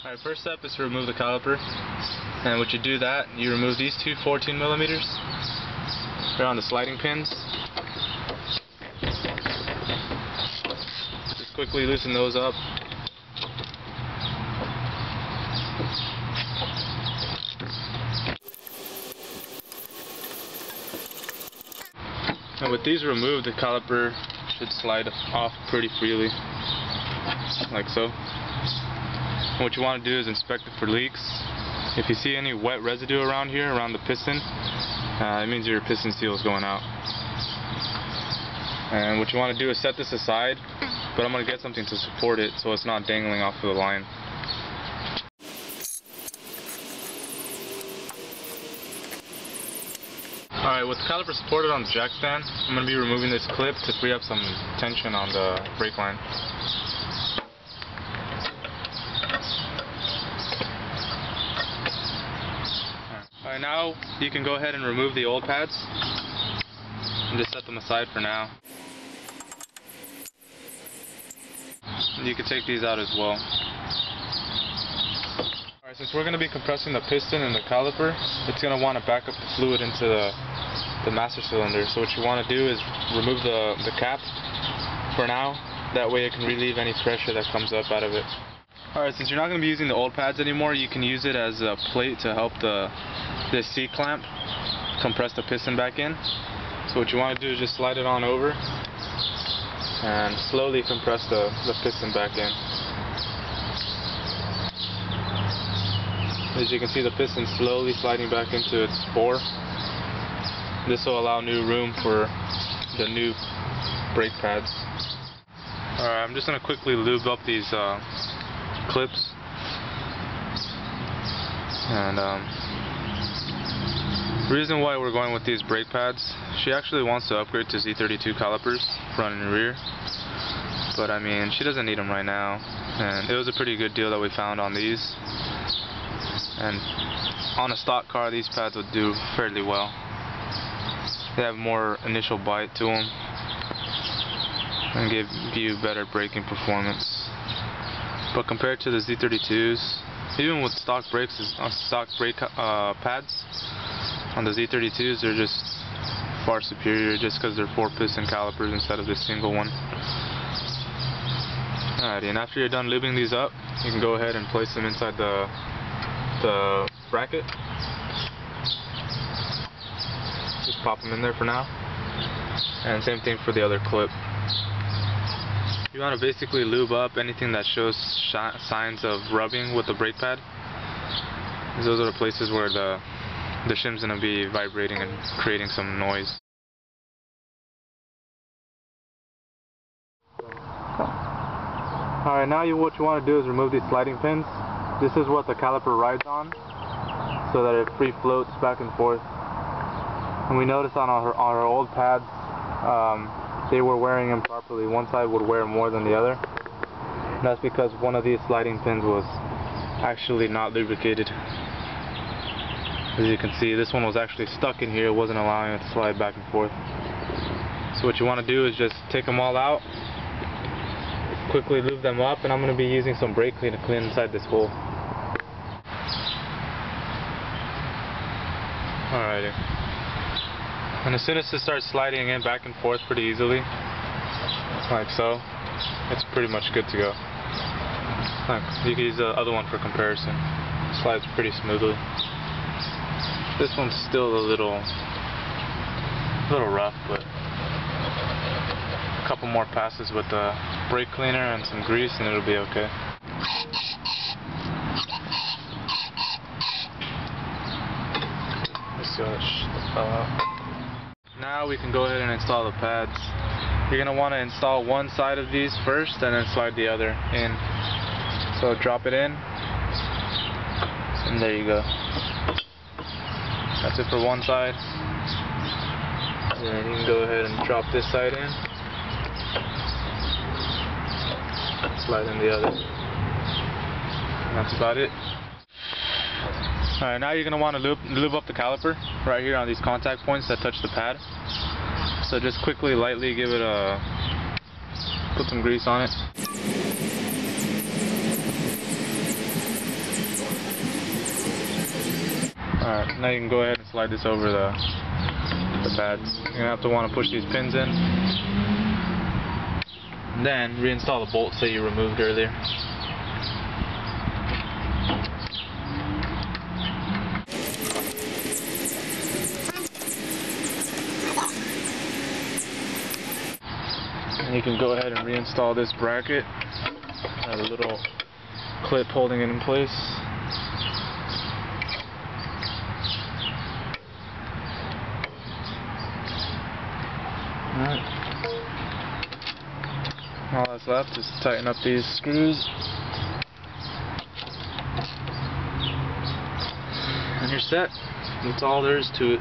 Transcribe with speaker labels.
Speaker 1: Alright, first step is to remove the caliper. And when you do that, you remove these two 14 millimeters. They're on the sliding pins. Just quickly loosen those up. And with these removed, the caliper should slide off pretty freely, like so. And what you want to do is inspect it for leaks. If you see any wet residue around here, around the piston, it means your piston seal is going out. And what you want to do is set this aside, but I'm going to get something to support it so it's not dangling off of the line. Alright, with the caliper supported on the jackstand, I'm going to be removing this clip to free up some tension on the brake line. Alright, now you can go ahead and remove the old pads and just set them aside for now. And you can take these out as well. Alright, since we're going to be compressing the piston and the caliper, it's going to want to back up the fluid into the master cylinder. So what you want to do is remove the cap for now. That way it can relieve any pressure that comes up out of it. Alright, since you're not going to be using the old pads anymore, you can use it as a plate to help this C-clamp compress the piston back in. So what you want to do is just slide it on over and slowly compress the piston back in. As you can see, the piston slowly sliding back into its bore. This will allow new room for the new brake pads. Alright, I'm just going to quickly lube up these clips. And the reason why we're going with these brake pads, she actually wants to upgrade to Z32 calipers, front and rear. But I mean, she doesn't need them right now. And it was a pretty good deal that we found on these. And on a stock car, these pads would do fairly well. They have more initial bite to them and give you better braking performance. But compared to the Z32s, even with stock brakes, stock brake pads on the Z32s, they're just far superior just because they're 4-piston calipers instead of this single one. Alrighty, and after you're done lubing these up, you can go ahead and place them inside the bracket. Just pop them in there for now. And same thing for the other clip. You want to basically lube up anything that shows signs of rubbing with the brake pad. Those are the places where the shim's going to be vibrating and creating some noise. Alright, now what you want to do is remove these sliding pins. This is what the caliper rides on, so that it free floats back and forth. And we noticed on our old pads, they were wearing them properly. One side would wear more than the other. And that's because one of these sliding pins was actually not lubricated. As you can see, this one was actually stuck in here. It wasn't allowing it to slide back and forth. So what you want to do is just take them all out, quickly lube them up, and I'm going to be using some brake clean to clean inside this hole. Alrighty. And as soon as it starts sliding in back and forth pretty easily, like so, it's pretty much good to go. You can use the other one for comparison. It slides pretty smoothly. This one's still a little rough, but a couple more passes with the brake cleaner and some grease and it'll be okay. Let's see how that fell out. Now we can go ahead and install the pads. You're going to want to install one side of these first and then slide the other in. So drop it in, and there you go. That's it for one side. And then you can go ahead and drop this side in. Slide in the other. And that's about it. Alright, now you're going to want to lube up the caliper right here on these contact points that touch the pad. So just quickly, lightly give it put some grease on it. Alright, now you can go ahead and slide this over the pads. You're going to want to push these pins in. And then reinstall the bolts that you removed earlier. And you can go ahead and reinstall this bracket. Has a little clip holding it in place. Alright. All that's left is to tighten up these screws. And you're set. That's all there is to it.